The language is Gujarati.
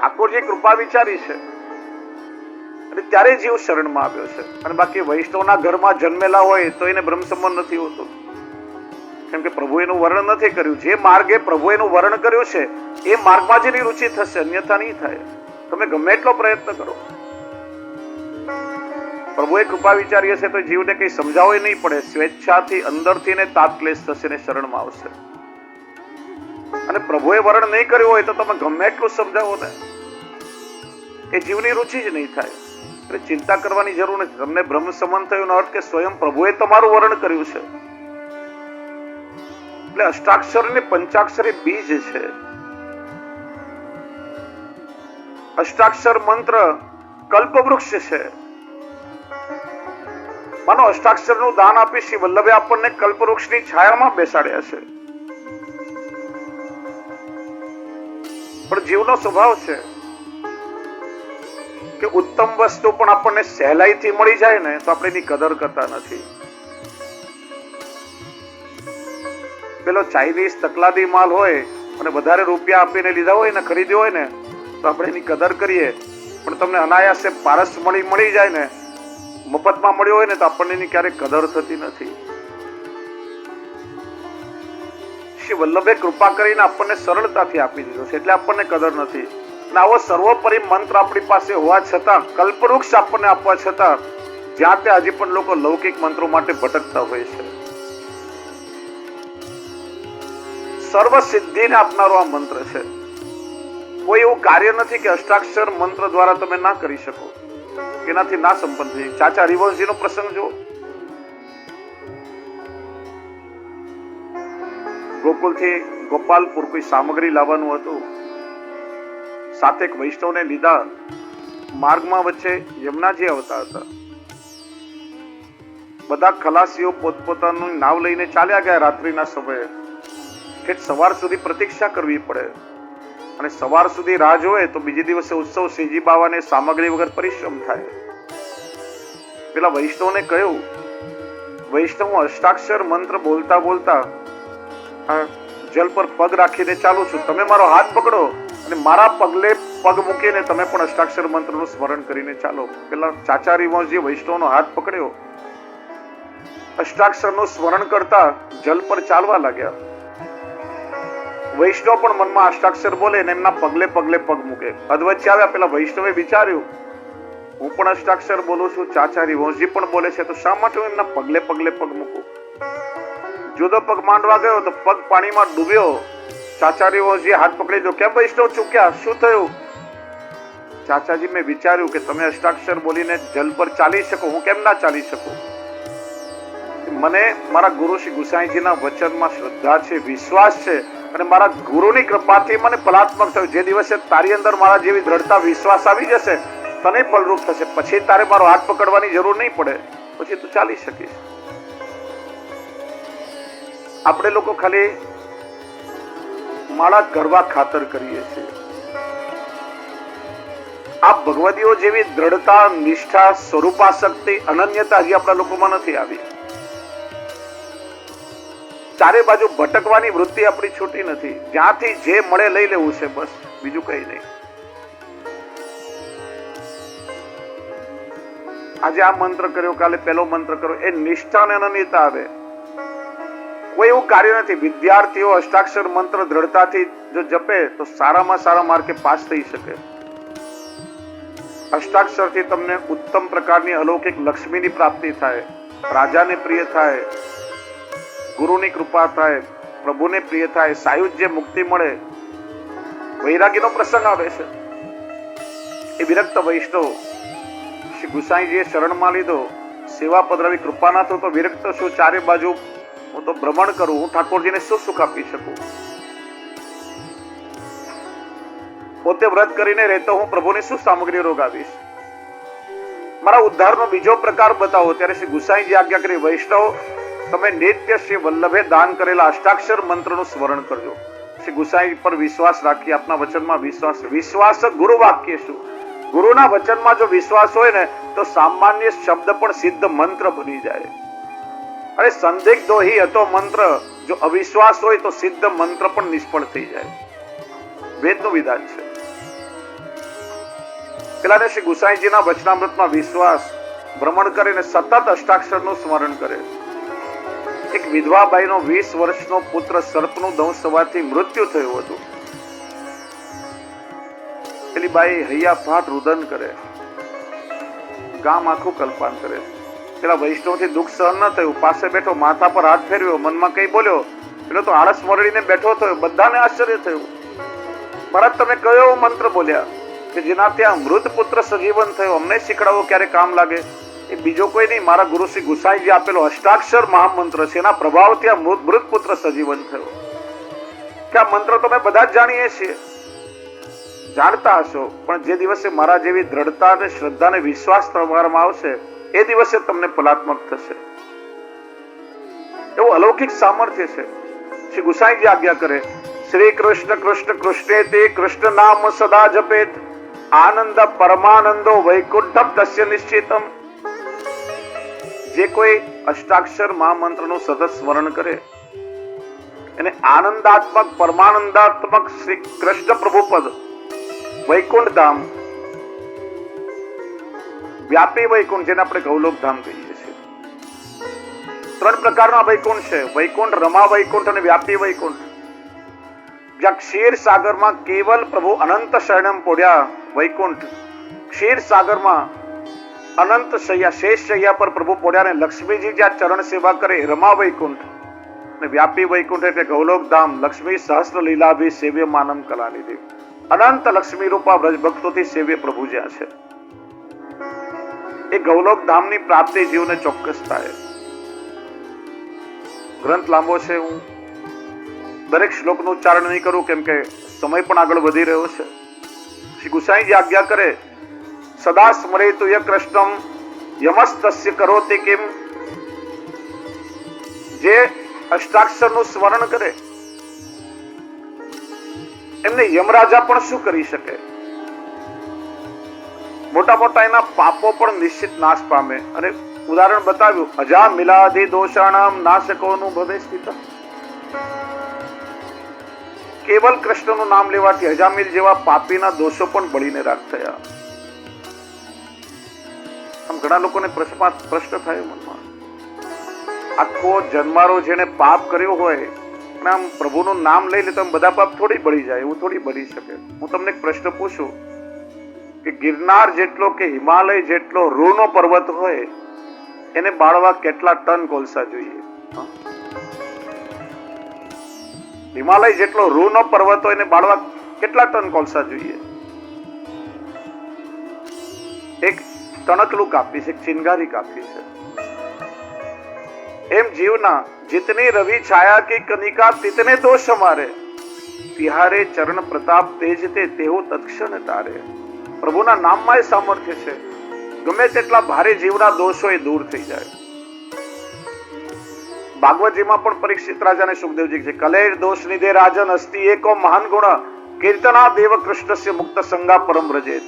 ઠાકોરજી કૃપા વિચારી છે અને ત્યારે જીવ શરણમાં આવ્યો છે. અને બાકી વૈષ્ણવના ઘરમાં જન્મેલા હોય તો એને બ્રહ્મ સંબંધ નથી હોતો, કેમ કે પ્રભુ એનું વર્ણન નથી કર્યું. જે માર્ગે પ્રભુ એનું વર્ણન કર્યું છે એ માર્ગમાં જ એની રુચિ થશે, અન્યથા નહીં થાય. તમે ગમે એટલો પ્રયત્ન કરો. પ્રભુએ કૃપા વિચારી હશે તો જીવને કઈ સમજાવવું નહીં પડે, સ્વેચ્છાથી અંદરથી ને તાત્ક્લેશ થશે ને શરણમાં આવશે. અને પ્રભુએ વર્ણન નહીં કર્યું હોય તો તમે ગમે એટલું સમજાવો ને, એ જીવની રુચિ જ નહીં થાય. એટલે ચિંતા કરવાની જરૂર નથી. તમને બ્રહ્મ સંબંધ થયો એનો અર્થ કે સ્વયં પ્રભુએ તમારું વર્ણન કર્યું છે. એટલે અષ્ટાક્ષર ને પંચાક્ષર એ બીજ છે. અષ્ટાક્ષર મંત્ર કલ્પવૃક્ષ છે. માનો અષ્ટાક્ષર નું દાન આપી શ્રી વલ્લભે આપણને કલ્પવૃક્ષની છાયામાં બેસાડ્યા છે. પણ જીવનો સ્વભાવ છે કે ઉત્તમ વસ્તુ પણ આપણને સહેલાઈથી મળી જાય ને તો આપણે એની કદર કરતા નથી. પેલો ચાઇનીઝ તકલાદી માલ હોય અને વધારે રૂપિયા આપીને લીધા હોય ને, ખરીદ્યો હોય ને, તો આપણે એની કદર કરીએ. પણ તમને અનાયાસે પારસ મળી જાય ને, મફતમાં મળ્યો હોય ને, તો આપણને એની ક્યારેય કદર થતી નથી. શ્રી વલ્લભે કૃપા કરીને આપણને સરળતાથી આપી દીધો છે એટલે આપણને કદર નથી. અને આવો સર્વોપરી મંત્ર આપણી પાસે હોવા છતાં, કલ્પવૃક્ષ આપણને આપવા છતાં જ્યાં ત્યાં હજી પણ લોકો લૌકિક મંત્રો માટે ભટકતા હોય છે. સર્વ સિદ્ધિને આપનારો આ મંત્ર છે. કોઈ એવું કાર્ય નથી કે અષ્ટાક્ષર મંત્ર દ્વારા તમે ના કરી શકો, એનાથી ના સંપન્ન થઈ. ચાચા હરિવંશજી નો પ્રસંગ જો. ગોકુલથી ગોપાલપુર કોઈ સામગ્રી લાવવાનું હતું. સાથે એક વૈષ્ણવને લીધા. માર્ગમાં વચ્ચે યમુનાજી આવતા હતા. બધા ખલાસીઓ પોતપોતાનું નાવ લઈને ચાલ્યા ગયા. રાત્રિના સમયે ઠેઠ સવાર સુધી પ્રતીક્ષા કરવી પડે, અને સવાર સુધી રાહ જોવે તો બીજે દિવસે ઉત્સવ શ્રીજી બાવાને સામગ્રી વગર પરિશ્રમ થાય. પેલા વૈષ્ણવને કહ્યું, વૈષ્ણવ અષ્ટાક્ષર મંત્ર બોલતા બોલતા જલ પર પગ રાખીને ચાલુ છું, તમે મારો હાથ પકડો અને મારા પગલે પગ મૂકીને તમે પણ અષ્ટાક્ષર મંત્રનું સ્મરણ કરીને ચાલો. પેલા ચાચા હરિવંશજી વૈષ્ણવનો હાથ પકડ્યો, અષ્ટાક્ષરનું સ્મરણ કરતા જલ પર ચાલવા લાગ્યા. વૈષ્ણવ પણ મનમાં અષ્ટાક્ષર બોલે ને એમના પગલે પગલે પગ મૂકે. અધવચ્ચે આવ્યા. પેલા વૈષ્ણવે વિચાર્યું, હું પણ અષ્ટાક્ષર બોલું છું, ચાચા હરિવંશજી પણ બોલે છે, તો શા માટે હું એમના પગલે પગલે પગ મૂકું? જુદો પગ માંડવા ગયો તો પગ પાણીમાં ડૂબ્યો. ચાચા હરિવંશજી હાથ પકડી દો. કેમ વૈષ્ણવ ચૂક્યા? શું થયું? ચાચાજી, મેં વિચાર્યું કે તમે અષ્ટાક્ષર બોલીને જલ પર ચાલી શકો, હું કેમ ના ચાલી શકું? મને મારા ગુરુ શ્રી ગુસાઈજીના વચનમાં શ્રદ્ધા છે, વિશ્વાસ છે, અને મારા ગુરુની કૃપાથી મને ફલાત્મક થયું. જે દિવસે તારી અંદર મારા જેવી દ્રઢતા વિશ્વાસ આવી જશે, તને ફલરૂપ થશે. પછી તારે મારો હાથ પકડવાની જરૂર નહીં પડે, પછી તું ચાલી શકીશ. આપણે લોકો ખાલી માળા કરવા ખાતર કરીએ છીએ. આ ભગવદીઓ જેવી દ્રઢતા, નિષ્ઠા, સ્વરૂપાસક્તિ, અનન્યતા હજી આપણા લોકોમાં નથી આવી. ચારે બાજુ ભટકવાની વૃત્તિ આપણી છૂટી નથી. જ્યાંથી જે મળે લઈ લેવું છે, બસ, બીજું કઈ નહીં. આજે આ મંત્ર કર્યો, કાલે પેલો મંત્ર કર્યો, એ નિષ્ઠા અને અનન્યતા આવે. કોઈ એવું કાર્ય નથી. વિદ્યાર્થીઓ અષ્ટાક્ષર મંત્ર દ્રઢતાથી જો જપે તો સારામાં સારા માર્કે પાસ થઈ શકે. અષ્ટાક્ષરથી તમને ઉત્તમ પ્રકારની અલૌકિક લક્ષ્મીની પ્રાપ્તિ થાય, રાજાને પ્રિય થાય, ગુરુની કૃપા થાય, પ્રભુને પ્રિય થાય, સાયુજ્ય મુક્તિ મળે. વૈરાગીનો પ્રસંગ આવે છે. એ વિરક્ત વૈષ્ણવ શ્રી ગુસાઈજીએ શરણમાં લીધો, સેવા પધરાવી, કૃપાનાથ હું તો વિરક્ત છું, ચારે બાજુ હું તો ભ્રમણ કરું, હું ઠાકોરજીને શું સુખ આપી શકું? પોતે વ્રત કરીને રહેતો હું પ્રભુને શું સામગ્રી રોગાવીશ? મારા ઉદ્ધારનો બીજો પ્રકાર બતાવો. ત્યારે શ્રી ગુસાઈજી આજ્ઞા કરી, વૈષ્ણવ તમે નિત્ય શ્રી વલ્લભે દાન કરેલા અષ્ટાક્ષર મંત્રનું સ્મરણ કરજો. શ્રી ગુસાઈ પર વિશ્વાસ રાખી, આપના વચનમાં વિશ્વાસ. વિશ્વાસ ગુરુ વાક્ય શું? ગુરુના વચનમાં જો વિશ્વાસ હોય ને તો સામાન્ય શબ્દ પણ સિદ્ધ મંત્ર બની જાય. અને સંદિગ્ધો હિ હતો મંત્ર, જો અવિશ્વાસ હોય તો સિદ્ધ મંત્ર પણ નિષ્ફળ થઈ જાય. વેદનું વિધાન છે. પેલાને શ્રી ગુસાઈજીના વચનામૃતમાં વિશ્વાસ ભ્રમણ કરીને સતત અષ્ટાક્ષરનું સ્મરણ કરે. એક વિધવા બાઈનો 20 વર્ષનો પુત્ર સર્પનું દંશ થવાથી મૃત્યુ થયું હતું. પેલી બાઈ હૈયા ફાટ રુદન કરે, ગામ આખું કલ્પાન કરે. પેલા વૈષ્ણવથી દુઃખ સહન ન થયું, પાસે બેઠો, માથા પર હાથ ફેરવ્યો, મનમાં કઈ બોલ્યો. પેલો તો આળસ મરડીને બેઠો થયો. બધાને આશ્ચર્ય થયું. મહારાજ તમે કયો મંત્ર બોલ્યા કે જેનાથી આ મૃત પુત્ર સજીવન થયો? અમને શીખડાવો ક્યારે કામ લાગે. એ બીજો કોઈ નહીં, મારા ગુરુ શ્રી ગુસાઈજી આપેલો અષ્ટાક્ષર મહામંત્ર છે. એના પ્રભાવથી આ મૃત પુત્ર સજીવન થયો. કે આ મંત્ર તો અમે બધા જ જાણીએ છીએ, જાણતા હશો, પણ જે દિવસે મારા જેવી દ્રઢતા અને શ્રદ્ધા અને વિશ્વાસ તમારામાં આવશે એ દિવસે તમને ફલાત્મક થશે. એવું અલૌકિક સામર્થ્ય છે. શ્રી ગુસાઈજી આજ્ઞા કરે, શ્રી કૃષ્ણ કૃષ્ણ કૃષ્ણે તે કૃષ્ણ નામ સદા જપેત આનંદ પરમાનંદો વૈકુંઠમ તસ્ય નિશ્ચિતમ. જે કોઈ અષ્ટાક્ષર મહામંત્રનું સતત સ્મરણ કરે એને આનંદાત્મક પરમાનંદાત્મક શ્રી કૃષ્ણ પ્રભુપદ વૈકુંઠ ધામ, વ્યાપી વૈકુંઠ, જેને આપણે ગૌલોક ધામ કહીએ છીએ. 3 પ્રકારના વૈકુંઠ છે: વૈકુંઠ, રમા વૈકુંઠ અને વ્યાપી વૈકુંઠ. જ્યાં ક્ષીર સાગરમાં કેવલ પ્રભુ અનંત શરણમ પોડ્યા વૈકુંઠ, ક્ષીર સાગરમાં અનંત શૈયા, શેષ શૈયા પર પ્રભુ પોડ્યા અને લક્ષ્મીજી જ્યાં ચરણ સેવા કરે રમા વૈકુંઠ. અને વ્યાપી વૈકુંઠ એટલે ગૌલોક ધામ, લક્ષ્મી સહસ્ર લીલાભી સેવ્ય માનમ કલાનિધિ. અનંત લક્ષ્મી રૂપા વ્રજ ભક્તોથી સેવ્ય પ્રભુ જ્યાં છે. એ ગૌલોક ધામની પ્રાપ્તિ જીવને ચોક્કસ થાય. ગ્રંથ લાંબો છે, હું દરેક શ્લોકનું ઉચ્ચારણ નહીં કરું કેમ કે સમય પણ આગળ વધી રહ્યો છે. શ્રી ગુસાઈજી આજ્ઞા કરે, સદા સ્મરેતુ ય કૃષ્ણમ યમસ્તસ્ય કરોતિ કિમ. જે અષ્ટાક્ષરનું સ્મરણ કરે એમને યમરાજા પણ શું કરી શકે? મોટા મોટા એના પાપો પણ નિશ્ચિત નાશ પામે. અને ઉદાહરણ બતાવ્યું, અજા મિલાધિ દોષાણામ નાશકોનું ભવે સ્થિત. કેવલ કૃષ્ણનું નામ લેવાથી અજામિલ જેવા પાપીના દોષો પણ બળીને રાખ થયા. આમ ઘણા લોકોને પ્રશ્ન થાય મનમાં, આખો જન્મારો જેને પાપ કર્યો હોય અને આમ પ્રભુનું નામ લઈ લે તો બધા પાપ થોડી બળી જાય? એવું થોડી બળી શકે. હું તમને એક પ્રશ્ન પૂછું કે ગિરનાર જેટલો કે હિમાલય જેટલો રૂનો પર્વત હોય એને બાળવા કેટલા ટન કોલસા જોઈએ? હિમાલય જેટલો રૂનો પર્વત હોય એને બાળવા કેટલા ટન કોલસા જોઈએ? એક તણકલું કાપી છે, એક ચિનગારી કાપી છે. એમ જીવના जितनी रवि छाया की कनिका तितने दोष हमारे तिहारे चरण प्रताप तेज ते तेहो तत्क्षण तारे. પ્રભુના નામમાં એ સામર્થ્ય છે. ગમે તેટલા ભારે જીવના દોષો એ દૂર થઈ જાય. ભાગવતજીમાં પણ પરીક્ષિત રાજાને સુખદેવજી છે, કલેર દોષ નિધે રાજન અસ્તિ એકો મહાન ગુણ કીર્તના દેવ કૃષ્ણસ્ય મુક્ત સંગા પરમ વ્રજેત.